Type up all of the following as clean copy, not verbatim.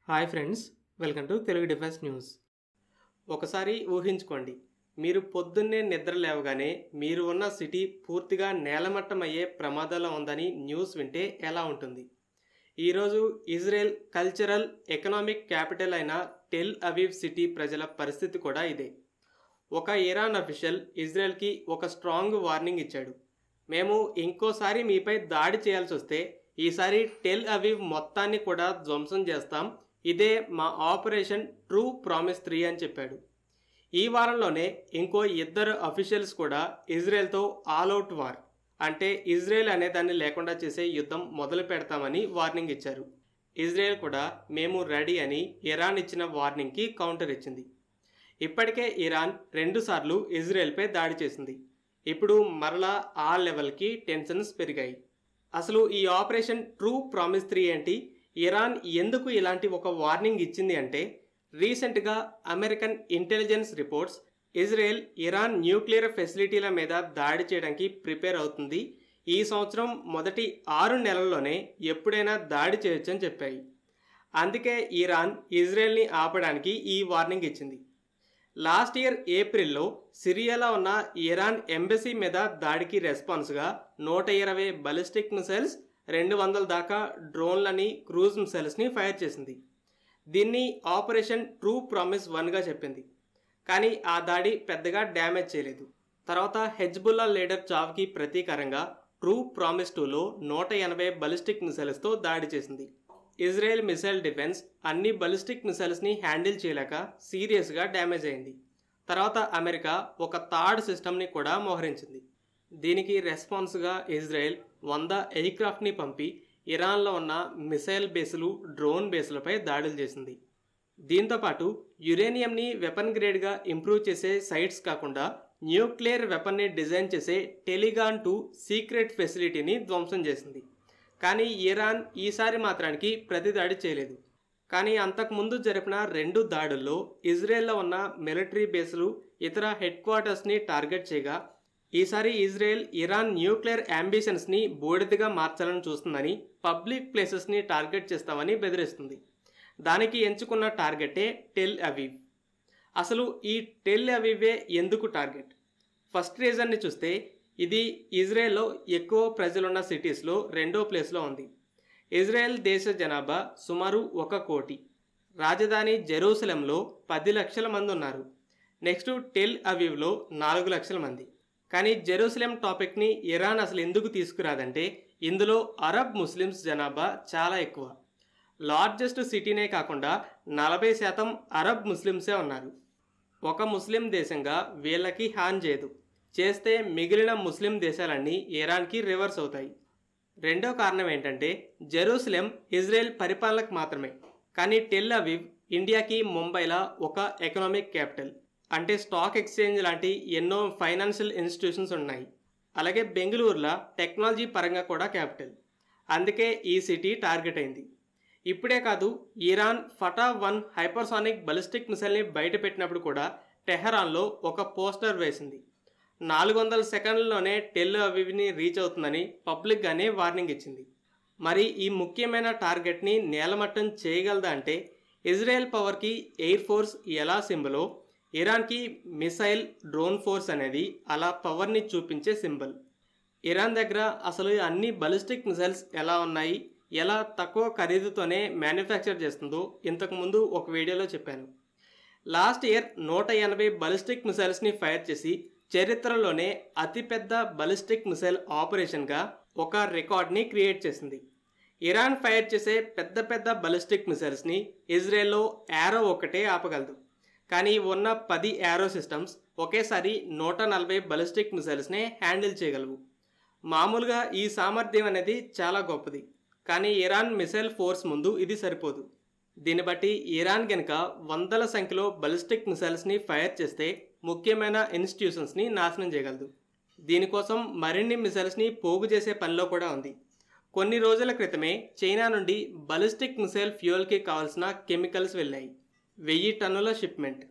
Hi friends, welcome to Telugu defence news. ఒకసారి ఊహించుకోండి, మీరు పొద్దున్నే నిద్ర లేవగానే మీరు ఉన్న సిటీ పూర్తిగా నేలమట్టం అయ్యే ప్రమాదంలో ఉందని న్యూస్ వింటే ఎలా ఉంటుంది? ఈరోజు ఇజ్రాయెల్ కల్చరల్ ఎకనామిక్ క్యాపిటల్ అయిన టెల్ అవీవ్ సిటీ ప్రజల పరిస్థితి కూడా ఇదే. ఒక ఇరాన్ అఫీషియల్ ఇజ్రాయెల్కి ఒక స్ట్రాంగ్ వార్నింగ్ ఇచ్చాడు. మేము ఇంకోసారి మీపై దాడి చేయాల్సి వస్తే ఈసారి టెల్ అవీవ్ మొత్తాన్ని కూడా ధ్వంసం చేస్తాం, ఇదే మా ఆపరేషన్ ట్రూ ప్రామిస్ 3 అని చెప్పాడు. ఈ వారంలోనే ఇంకో ఇద్దరు అఫీషియల్స్ కూడా ఇజ్రాయెల్తో ఆల్అవుట్ వార్, అంటే ఇజ్రాయెల్ అనే దాన్ని లేకుండా చేసే యుద్ధం మొదలు పెడతామని వార్నింగ్ ఇచ్చారు. ఇజ్రాయెల్ కూడా మేము రెడీ అని ఇరాన్ ఇచ్చిన వార్నింగ్కి కౌంటర్ ఇచ్చింది. ఇప్పటికే ఇరాన్ 2 సార్లు ఇజ్రాయెల్పై దాడి చేసింది. ఇప్పుడు మరలా ఆ లెవెల్కి టెన్షన్స్ పెరిగాయి. అసలు ఈ ఆపరేషన్ ట్రూ ప్రామిస్ 3 ఏంటి? ఇరాన్ ఎందుకు ఇలాంటి ఒక వార్నింగ్ ఇచ్చింది అంటే, రీసెంట్గా American intelligence reports Israel Iran nuclear ఫెసిలిటీల మీద దాడి చేయడానికి ప్రిపేర్ అవుతుంది, ఈ సంవత్సరం మొదటి 6 నెలల్లోనే ఎప్పుడైనా దాడి చేయొచ్చని చెప్పాయి. అందుకే ఇరాన్ ఇజ్రాయెల్ని ఆపడానికి ఈ వార్నింగ్ ఇచ్చింది. లాస్ట్ ఇయర్ ఏప్రిల్లో సిరియాలో ఉన్న ఇరాన్ ఎంబసీ మీద దాడికి రెస్పాన్స్గా 120 బలిస్టిక్ మిసైల్స్, 200 దాకా డ్రోన్లని, క్రూజ్ మిసైల్స్ని ఫైర్ చేసింది. దీన్ని ఆపరేషన్ ట్రూ ప్రామిస్ 1గా చెప్పింది. కానీ ఆ దాడి పెద్దగా డ్యామేజ్ చేయలేదు. తర్వాత హెజ్బుల్లా లీడర్ చావ్కి ప్రతీకారంగా ట్రూ ప్రామిస్ 2లో 180 బలిస్టిక్ మిసైల్స్తో దాడి చేసింది. ఇజ్రాయెల్ మిసైల్ డిఫెన్స్ అన్ని బలిస్టిక్ మిసైల్స్ని హ్యాండిల్ చేయలేక సీరియస్గా డ్యామేజ్ అయింది. తర్వాత అమెరికా ఒక థర్డ్ సిస్టమ్ని కూడా మోహరించింది. దీనికి రెస్పాన్స్గా ఇజ్రాయెల్ 100 ఎయిర్క్రాఫ్ట్ని పంపి ఇరాన్లో ఉన్న మిసైల్ బేసులు, డ్రోన్ బేసులపై దాడులు చేసింది. దీంతోపాటు యురేనియంని వెపన్ గ్రేడ్గా ఇంప్రూవ్ చేసే సైట్స్ కాకుండా న్యూక్లియర్ వెపన్ని డిజైన్ చేసే టెలిగాన్ 2 సీక్రెట్ ఫెసిలిటీని ధ్వంసం చేసింది. కానీ ఇరాన్ ఈసారి మాత్రానికి ప్రతి దాడి చేయలేదు. కానీ అంతకుముందు జరిపిన 2 దాడుల్లో ఇజ్రాయెల్లో ఉన్న మిలిటరీ బేస్లు, ఇతర హెడ్ క్వార్టర్స్ని టార్గెట్ చేయగా, ఈసారి ఇజ్రాయెల్ ఇరాన్ న్యూక్లియర్ అంబిషన్స్ని బూడిదగా మార్చాలని చూస్తుందని, పబ్లిక్ ప్లేసెస్ని టార్గెట్ చేస్తామని బెదిరిస్తుంది. దానికి ఎంచుకున్న టార్గెటే టెల్ అవీవ్. అసలు ఈ టెల్ అవీవే ఎందుకు టార్గెట్? ఫస్ట్ రీజన్ని చూస్తే, ఇది ఇజ్రాయెల్లో ఎక్కువ ప్రజలున్న సిటీస్లో 2వ ప్లేస్లో ఉంది. ఇజ్రాయెల్ దేశ జనాభా సుమారు 1 కోటి. రాజధాని జెరూసలంలో 10 లక్షల మంది ఉన్నారు. నెక్స్ట్ టెల్ అవీవ్లో 4 లక్షల మంది. కానీ జెరూసలం టాపిక్ని ఇరాన్ అసలు ఎందుకు తీసుకురాదంటే, ఇందులో అరబ్ ముస్లిమ్స్ జనాభా చాలా ఎక్కువ. లార్జెస్ట్ సిటీనే కాకుండా 40% అరబ్ ముస్లిమ్సే ఉన్నారు. ఒక ముస్లిం దేశంగా వీళ్ళకి హాని చేయదు, చేస్తే మిగిలిన ముస్లిం దేశాలన్నీ ఇరాన్కి రివర్స్ అవుతాయి. రెండో కారణం ఏంటంటే, జెరూసలేం ఇజ్రాయెల్ పరిపాలనకు మాత్రమే, కానీ టెల్ అవీవ్ ఇండియాకి ముంబైలా ఒక ఎకనామిక్ క్యాపిటల్, అంటే స్టాక్ ఎక్స్చేంజ్ లాంటి ఎన్నో ఫైనాన్షియల్ ఇన్స్టిట్యూషన్స్ ఉన్నాయి. అలాగే బెంగళూరులో టెక్నాలజీ పరంగా కూడా క్యాపిటల్. అందుకే ఈ సిటీ టార్గెట్ అయింది. ఇప్పుడే కాదు, ఇరాన్ ఫటా 1 హైపర్సానిక్ బలిస్టిక్ మిసైల్ని బయట పెట్టినప్పుడు కూడా టెహరాన్లో ఒక పోస్టర్ వేసింది. 400 సెకండ్లలోనే టెల్ అవీవ్ని రీచ్ అవుతుందని పబ్లిక్గానే వార్నింగ్ ఇచ్చింది. మరి ఈ ముఖ్యమైన టార్గెట్ని నేలమట్టం చేయగలదా అంటే, ఇజ్రాయెల్ పవర్కి ఎయిర్ ఫోర్స్ ఎలా సింబలో, ఇరాన్కి మిసైల్, డ్రోన్ ఫోర్స్ అనేది అలా పవర్ని చూపించే సింబల్. ఇరాన్ దగ్గర అసలు అన్ని బలిస్టిక్ మిసైల్స్ ఎలా ఉన్నాయి, ఎలా తక్కువ ఖరీదుతోనే మ్యానుఫ్యాక్చర్ చేస్తుందో ఇంతకుముందు ఒక వీడియోలో చెప్పాను. లాస్ట్ ఇయర్ 180 బలిస్టిక్ మిసైల్స్ని ఫైర్ చేసి చరిత్రలోనే అతిపెద్ద బలిస్టిక్ మిసైల్ ఆపరేషన్గా ఒక రికార్డ్ని క్రియేట్ చేసింది. ఇరాన్ ఫైర్ చేసే పెద్ద పెద్ద బలిస్టిక్ మిసైల్స్ని ఇజ్రాయెల్లో యారో ఒకటే ఆపగలదు. కానీ ఉన్న 10 యారో సిస్టమ్స్ ఒకేసారి 140 బలిస్టిక్ మిసైల్స్నే హ్యాండిల్ చేయగలవు. మామూలుగా ఈ సామర్థ్యం అనేది చాలా గొప్పది, కానీ ఇరాన్ మిసైల్ ఫోర్స్ ముందు ఇది సరిపోదు. దీన్ని బట్టి ఇరాన్ కనుక వందల సంఖ్యలో బలిస్టిక్ మిసైల్స్ని ఫైర్ చేస్తే ముఖ్యమైన ఇన్స్టిట్యూషన్స్ని నాశనం చేయగలదు. దీనికోసం మరిన్ని మిసైల్స్ని పోగు చేసే పనిలో కూడా ఉంది. కొన్ని రోజుల క్రితమే చైనా నుండి బలిస్టిక్ మిసైల్ ఫ్యూయల్కి కావాల్సిన కెమికల్స్ వెళ్ళాయి. 1000 టన్నుల షిప్మెంట్.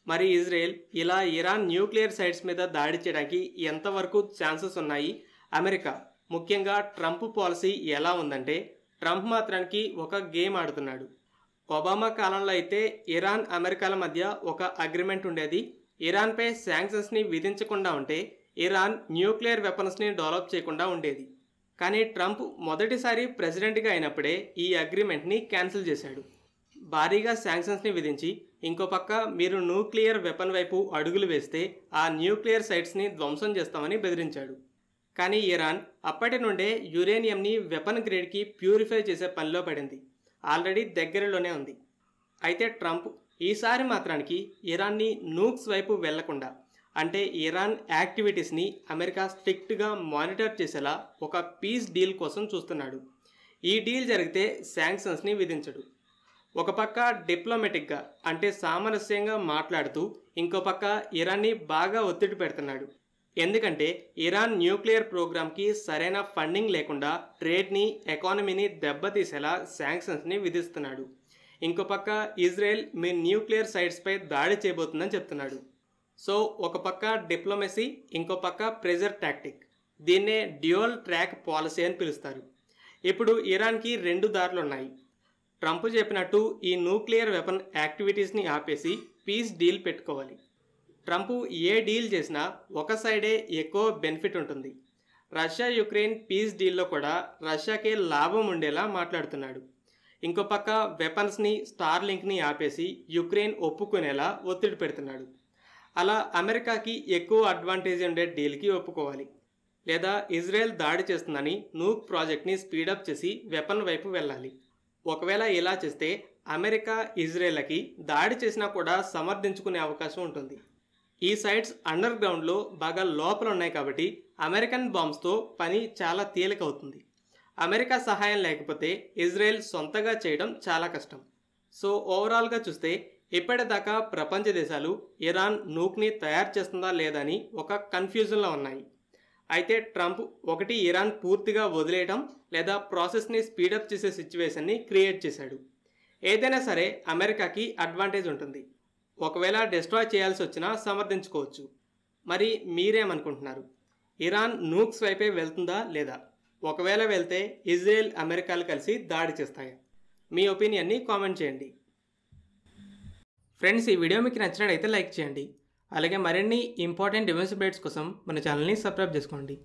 మరి ఇజ్రాయెల్ ఇలా ఇరాన్ న్యూక్లియర్ సైట్స్ మీద దాడి చేయడానికి ఎంతవరకు ఛాన్సెస్ ఉన్నాయి? అమెరికా, ముఖ్యంగా ట్రంప్ పాలసీ ఎలా ఉందంటే, ట్రంప్ మాత్రానికి ఒక గేమ్ ఆడుతున్నాడు. ఒబామా కాలంలో అయితే ఇరాన్ అమెరికాల మధ్య ఒక అగ్రిమెంట్ ఉండేది. ఇరాన్పై శాంక్షన్స్ని విధించకుండా ఉంటే ఇరాన్ న్యూక్లియర్ వెపన్స్ని డెవలప్ చేయకుండా ఉండేది. కానీ ట్రంప్ మొదటిసారి ప్రెసిడెంట్గా అయినప్పుడే ఈ అగ్రిమెంట్ని క్యాన్సిల్ చేశాడు. భారీగా శాంక్షన్స్ని విధించి ఇంకో పక్క మీరు న్యూక్లియర్ వెపన్ వైపు అడుగులు వేస్తే ఆ న్యూక్లియర్ సైట్స్ని ధ్వంసం చేస్తామని బెదిరించాడు. కానీ ఇరాన్ అప్పటి నుండే యురేనియంని వెపన్ గ్రేడ్కి ప్యూరిఫై చేసే పనిలో పడింది. ఆల్రెడీ దగ్గరలోనే ఉంది. అయితే ట్రంప్ ఈసారి మాత్రానికి ఇరాన్ని నూక్స్ వైపు వెళ్లకుండా, అంటే ఇరాన్ యాక్టివిటీస్ని అమెరికా స్ట్రిక్ట్గా మానిటర్ చేసేలా ఒక పీస్ డీల్ కోసం చూస్తున్నాడు. ఈ డీల్ జరిగితే శాంక్షన్స్ని విధించడు. ఒక పక్క డిప్లొమాటిక్గా అంటే సామరస్యంగా మాట్లాడుతూ ఇంకో పక్క ఇరాన్ని బాగా ఒత్తిడి పెడుతున్నాడు. ఎందుకంటే ఇరాన్ న్యూక్లియర్ ప్రోగ్రామ్కి సరైన ఫండింగ్ లేకుండా ట్రేడ్ని, ఎకానమీని దెబ్బతీసేలా శాంక్షన్స్ని విధిస్తున్నాడు. ఇంకో పక్క ఇజ్రాయెల్ మీ న్యూక్లియర్ సైట్స్పై దాడి చేయబోతుందని చెప్తున్నాడు. సో ఒక పక్క డిప్లొమసీ, ఇంకో పక్క ప్రెజర్ టాక్టిక్. దీన్నే డ్యూయల్ ట్రాక్ పాలసీ అని పిలుస్తారు. ఇప్పుడు ఇరాన్కి 2 దారులు ఉన్నాయి. ట్రంప్ చెప్పినట్టు ఈ న్యూక్లియర్ వెపన్ యాక్టివిటీస్ని ఆపేసి పీస్ డీల్ పెట్టుకోవాలి. ట్రంప్ ఏ డీల్ చేసినా ఒక సైడే ఎక్కువ బెనిఫిట్ ఉంటుంది. రష్యా యుక్రెయిన్ పీస్ డీల్లో కూడా రష్యాకే లాభం ఉండేలా మాట్లాడుతున్నాడు. ఇంకో పక్క వెపన్స్ని, స్టార్లింక్ని ఆపేసి యుక్రెయిన్ ఒప్పుకునేలా ఒత్తిడి పెడుతున్నాడు. అలా అమెరికాకి ఎక్కువ అడ్వాంటేజ్ ఉండే డీల్కి ఒప్పుకోవాలి. లేదా ఇజ్రాయెల్ దాడి చేస్తుందని నూక్ ప్రాజెక్ట్ని స్పీడప్ చేసి వెపన్ వైపు వెళ్ళాలి. ఒకవేళ ఇలా చేస్తే అమెరికా ఇజ్రాయెల్కి దాడి చేసినా కూడా సమర్థించుకునే అవకాశం ఉంటుంది. ఈ సైట్స్ అండర్ గ్రౌండ్లో బాగా లోపల ఉన్నాయి కాబట్టి అమెరికన్ బాంబ్స్తో పని చాలా తేలికవుతుంది. అమెరికా సహాయం లేకపోతే ఇజ్రాయెల్ సొంతగా చేయడం చాలా కష్టం. సో ఓవరాల్గా చూస్తే ఇప్పటిదాకా ప్రపంచ దేశాలు ఇరాన్ నూక్ని తయారు చేస్తుందా లేదా అని ఒక కన్ఫ్యూజన్లో ఉన్నాయి. అయితే ట్రంప్ ఒకటి ఇరాన్ పూర్తిగా వదిలేయడం లేదా ప్రాసెస్ని స్పీడప్ చేసే సిచ్యువేషన్ని క్రియేట్ చేశాడు. ఏదైనా సరే అమెరికాకి అడ్వాంటేజ్ ఉంటుంది. ఒకవేళ డిస్ట్రాయ్ చేయాల్సి వచ్చినా సమర్థించుకోవచ్చు. మరి మీరేమనుకుంటున్నారు? ఇరాన్ నూక్స్ వైపే వెళ్తుందా లేదా? ఒకవేళ వెళ్తే ఇజ్రాయెల్, అమెరికాలు కలిసి దాడి చేస్తాయా? మీ ఒపీనియన్ని కామెంట్ చేయండి. ఫ్రెండ్స్, ఈ వీడియో మీకు నచ్చినట్లయితే లైక్ చేయండి. అలాగే మరిన్ని ఇంపార్టెంట్ డిఫెన్స్ అప్డేట్స్ కోసం మన ఛానల్ని సబ్స్క్రైబ్ చేసుకోండి.